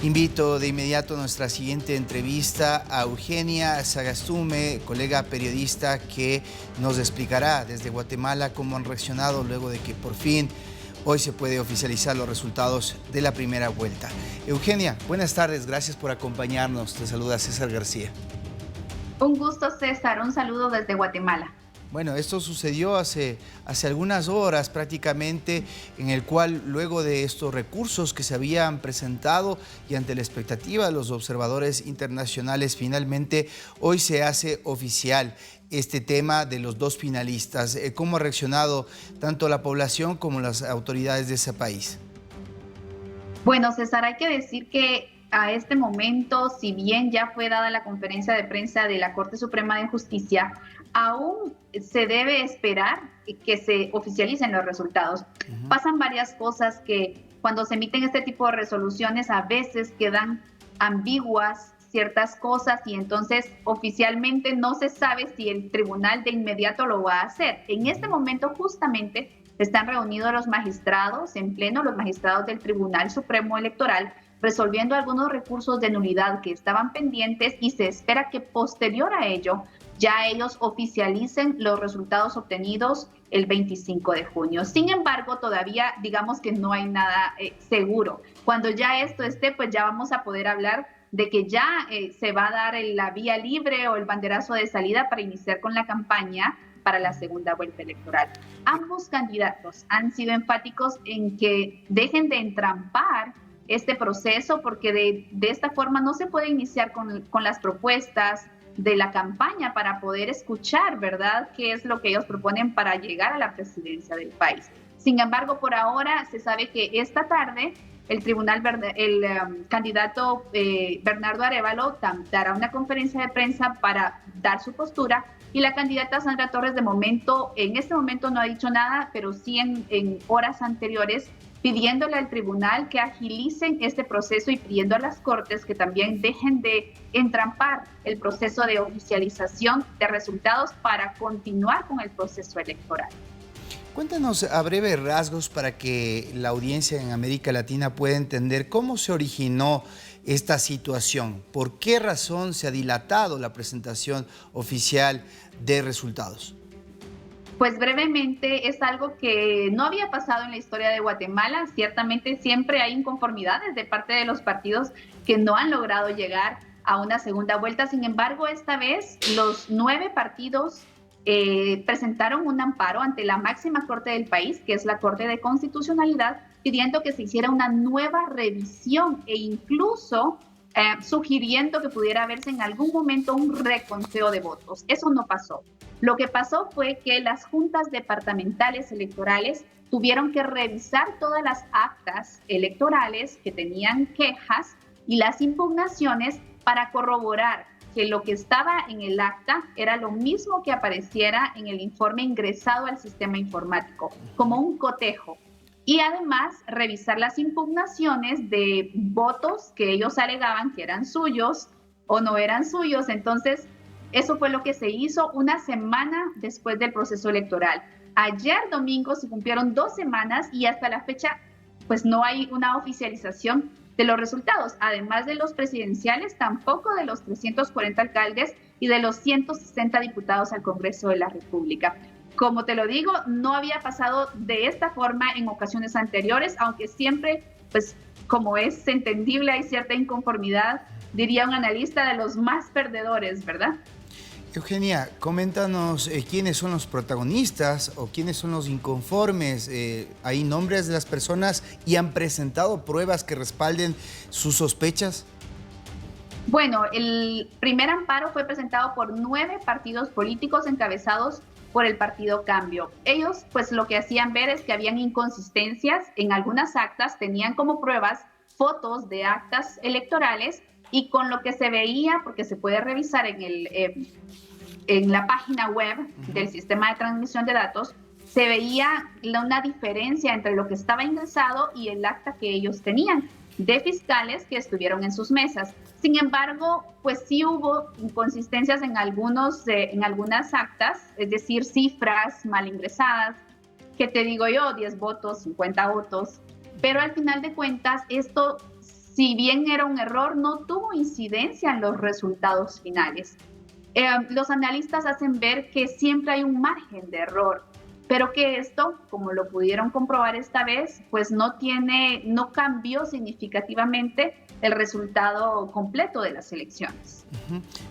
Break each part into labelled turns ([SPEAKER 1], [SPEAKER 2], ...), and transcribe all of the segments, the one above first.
[SPEAKER 1] Invito de inmediato a nuestra siguiente entrevista a Eugenia Sagastume, colega periodista, que nos explicará desde Guatemala cómo han reaccionado luego de que por fin hoy se puede oficializar los resultados de la primera vuelta. Eugenia, buenas tardes, gracias por acompañarnos. Te saluda César García.
[SPEAKER 2] Un gusto, César. Un saludo desde Guatemala.
[SPEAKER 1] Bueno, esto sucedió hace algunas horas prácticamente, en el cual luego de estos recursos que se habían presentado y ante la expectativa de los observadores internacionales, finalmente hoy se hace oficial este tema de los dos finalistas. ¿Cómo ha reaccionado tanto la población como las autoridades de ese país?
[SPEAKER 2] Bueno, César, hay que decir que a este momento, si bien ya fue dada la conferencia de prensa de la Corte Suprema de Justicia, aún se debe esperar que se oficialicen los resultados. Pasan varias cosas que cuando se emiten este tipo de resoluciones a veces quedan ambiguas ciertas cosas y entonces oficialmente no se sabe si el tribunal de inmediato lo va a hacer. En este momento justamente están reunidos los magistrados en pleno, los magistrados del Tribunal Supremo Electoral, resolviendo algunos recursos de nulidad que estaban pendientes y se espera que posterior a ello ya ellos oficialicen los resultados obtenidos el 25 de junio. Sin embargo, todavía digamos que no hay nada seguro. Cuando ya esto esté, pues ya vamos a poder hablar de que ya se va a dar la vía libre o el banderazo de salida para iniciar con la campaña para la segunda vuelta electoral. Ambos candidatos han sido enfáticos en que dejen de entrampar este proceso porque de esta forma no se puede iniciar con las propuestas de la campaña para poder escuchar, ¿verdad?, qué es lo que ellos proponen para llegar a la presidencia del país. Sin embargo, por ahora se sabe que esta tarde el candidato Bernardo Arévalo dará una conferencia de prensa para dar su postura y la candidata Sandra Torres en este momento no ha dicho nada, pero sí en horas anteriores pidiéndole al tribunal que agilicen este proceso y pidiendo a las cortes que también dejen de entrampar el proceso de oficialización de resultados para continuar con el proceso electoral.
[SPEAKER 1] Cuéntanos a breves rasgos para que la audiencia en América Latina pueda entender cómo se originó esta situación, por qué razón se ha dilatado la presentación oficial de resultados.
[SPEAKER 2] Pues brevemente es algo que no había pasado en la historia de Guatemala. Ciertamente siempre hay inconformidades de parte de los partidos que no han logrado llegar a una segunda vuelta. Sin embargo, esta vez los 9 partidos presentaron un amparo ante la máxima corte del país, que es la Corte de Constitucionalidad, pidiendo que se hiciera una nueva revisión e incluso sugiriendo que pudiera haberse en algún momento un reconteo de votos. Eso no pasó. Lo que pasó fue que las juntas departamentales electorales tuvieron que revisar todas las actas electorales que tenían quejas y las impugnaciones para corroborar que lo que estaba en el acta era lo mismo que apareciera en el informe ingresado al sistema informático, como un cotejo. Y además revisar las impugnaciones de votos que ellos alegaban que eran suyos o no eran suyos. Entonces, eso fue lo que se hizo una semana después del proceso electoral. Ayer domingo se cumplieron 2 semanas y hasta la fecha pues no hay una oficialización de los resultados. Además de los presidenciales, tampoco de los 340 alcaldes y de los 160 diputados al Congreso de la República. Como te lo digo, no había pasado de esta forma en ocasiones anteriores, aunque siempre, pues como es entendible, hay cierta inconformidad, diría un analista, de los más perdedores, ¿verdad?
[SPEAKER 1] Eugenia, coméntanos quiénes son los protagonistas o quiénes son los inconformes. ¿Hay nombres de las personas y han presentado pruebas que respalden sus sospechas?
[SPEAKER 2] Bueno, el primer amparo fue presentado por 9 partidos políticos encabezados por el Partido Cambio. Ellos, pues lo que hacían ver es que habían inconsistencias en algunas actas, tenían como pruebas fotos de actas electorales y con lo que se veía, porque se puede revisar en la página web del sistema de transmisión de datos, se veía una diferencia entre lo que estaba ingresado y el acta que ellos tenían de fiscales que estuvieron en sus mesas. Sin embargo, pues sí hubo inconsistencias en algunas actas, es decir, cifras mal ingresadas, que te digo yo, 10 votos, 50 votos, pero al final de cuentas esto si bien era un error, no tuvo incidencia en los resultados finales. Los analistas hacen ver que siempre hay un margen de error, pero que esto, como lo pudieron comprobar esta vez, pues no cambió significativamente el resultado completo de las elecciones.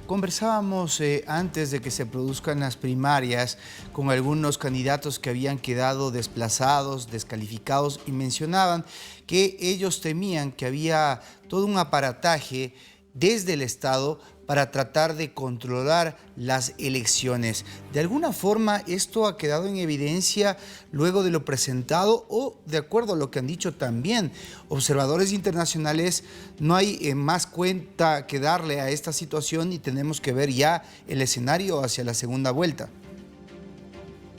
[SPEAKER 1] Conversábamos antes de que se produzcan las primarias con algunos candidatos que habían quedado desplazados, descalificados, y mencionaban que ellos temían que había todo un aparataje desde el Estado para tratar de controlar las elecciones. ¿De alguna forma esto ha quedado en evidencia luego de lo presentado o, de acuerdo a lo que han dicho también observadores internacionales, no hay más cuenta que darle a esta situación y tenemos que ver ya el escenario hacia la segunda vuelta?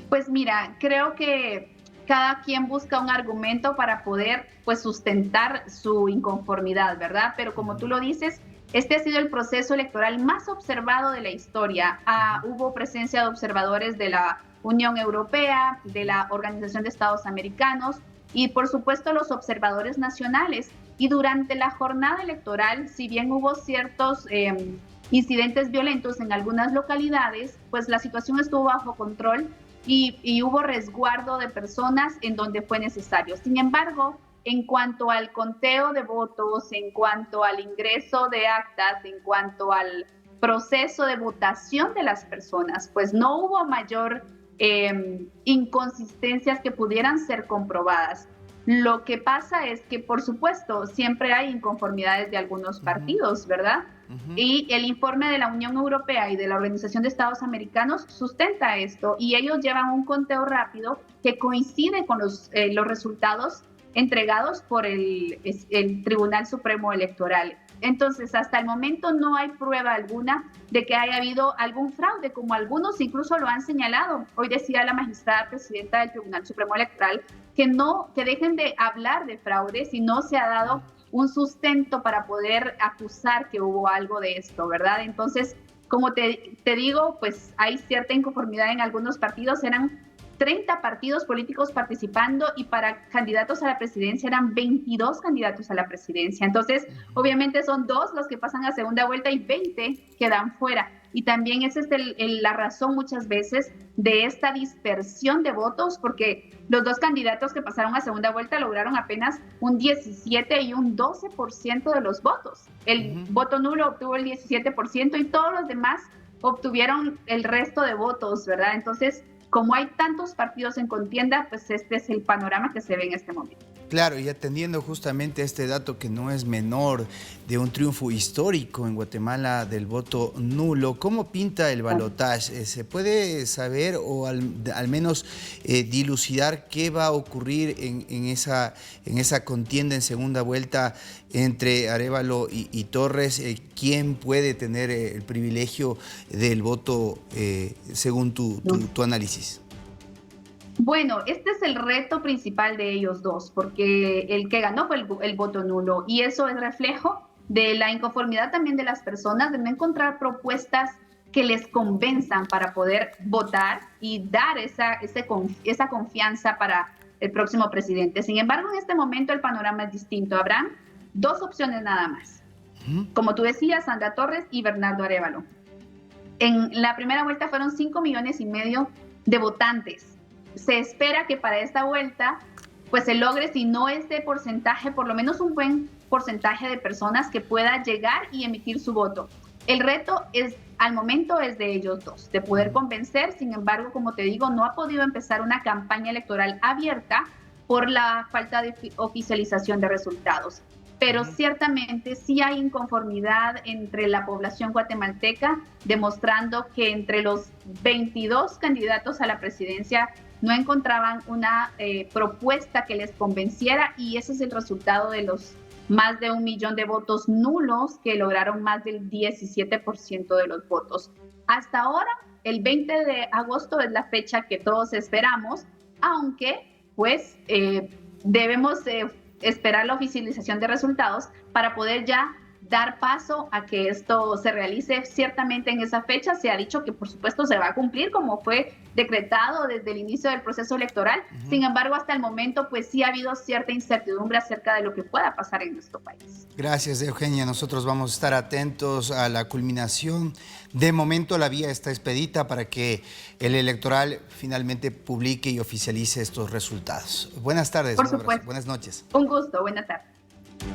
[SPEAKER 2] Pues mira, creo que cada quien busca un argumento para poder pues sustentar su inconformidad, ¿verdad? Pero como tú lo dices, este ha sido el proceso electoral más observado de la historia. Hubo presencia de observadores de la Unión Europea, de la Organización de Estados Americanos y por supuesto los observadores nacionales. Y durante la jornada electoral, si bien hubo ciertos incidentes violentos en algunas localidades, pues la situación estuvo bajo control y hubo resguardo de personas en donde fue necesario. Sin embargo, en cuanto al conteo de votos, en cuanto al ingreso de actas, en cuanto al proceso de votación de las personas, pues no hubo mayor inconsistencias que pudieran ser comprobadas. Lo que pasa es que, por supuesto, siempre hay inconformidades de algunos partidos, ¿verdad? Y el informe de la Unión Europea y de la Organización de Estados Americanos sustenta esto y ellos llevan un conteo rápido que coincide con los resultados entregados por el Tribunal Supremo Electoral. Entonces, hasta el momento no hay prueba alguna de que haya habido algún fraude, como algunos incluso lo han señalado. Hoy decía la magistrada presidenta del Tribunal Supremo Electoral que dejen de hablar de fraude si no se ha dado un sustento para poder acusar que hubo algo de esto, ¿verdad? Entonces, como te digo, pues hay cierta inconformidad en algunos partidos. Eran 30 partidos políticos participando y para candidatos a la presidencia eran 22 candidatos a la presidencia. Entonces, obviamente son 2 los que pasan a segunda vuelta y 20 quedan fuera. Y también esa es la razón muchas veces de esta dispersión de votos, porque los 2 candidatos que pasaron a segunda vuelta lograron apenas un 17 y un 12% de los votos. El voto nulo obtuvo el 17% y todos los demás obtuvieron el resto de votos, ¿verdad? Entonces, como hay tantos partidos en contienda, pues este es el panorama que se ve en este momento.
[SPEAKER 1] Claro, y atendiendo justamente a este dato que no es menor de un triunfo histórico en Guatemala del voto nulo, ¿cómo pinta el balotaje? ¿Se puede saber o al menos dilucidar qué va a ocurrir en esa contienda en segunda vuelta entre Arévalo y Torres? ¿Quién puede tener el privilegio del voto según tu análisis?
[SPEAKER 2] Bueno, este es el reto principal de ellos dos, porque el que ganó fue el voto nulo y eso es reflejo de la inconformidad también de las personas de no encontrar propuestas que les convenzan para poder votar y dar esa confianza para el próximo presidente. Sin embargo, en este momento el panorama es distinto. Habrán 2 opciones nada más. Como tú decías, Sandra Torres y Bernardo Arévalo. En la primera vuelta fueron 5,5 millones de votantes. Se espera que para esta vuelta pues se logre, si no este porcentaje, por lo menos un buen porcentaje de personas que pueda llegar y emitir su voto. El reto al momento es de ellos dos, de poder convencer. Sin embargo, como te digo, no ha podido empezar una campaña electoral abierta por la falta de oficialización de resultados. Pero ciertamente sí hay inconformidad entre la población guatemalteca, demostrando que entre los 22 candidatos a la presidencia no encontraban una propuesta que les convenciera y ese es el resultado de los más de 1 millón de votos nulos que lograron más del 17% de los votos. Hasta ahora, el 20 de agosto es la fecha que todos esperamos, aunque pues debemos esperar la oficialización de resultados para poder ya dar paso a que esto se realice ciertamente en esa fecha. Se ha dicho que por supuesto se va a cumplir como fue decretado desde el inicio del proceso electoral. Sin embargo, hasta el momento pues sí ha habido cierta incertidumbre acerca de lo que pueda pasar en nuestro país.
[SPEAKER 1] Gracias, Eugenia. Nosotros vamos a estar atentos a la culminación. De momento la vía está expedita para que el electoral finalmente publique y oficialice estos resultados. Buenas tardes.
[SPEAKER 2] Por supuesto.
[SPEAKER 1] Buenas noches.
[SPEAKER 2] Un gusto. Buenas tardes.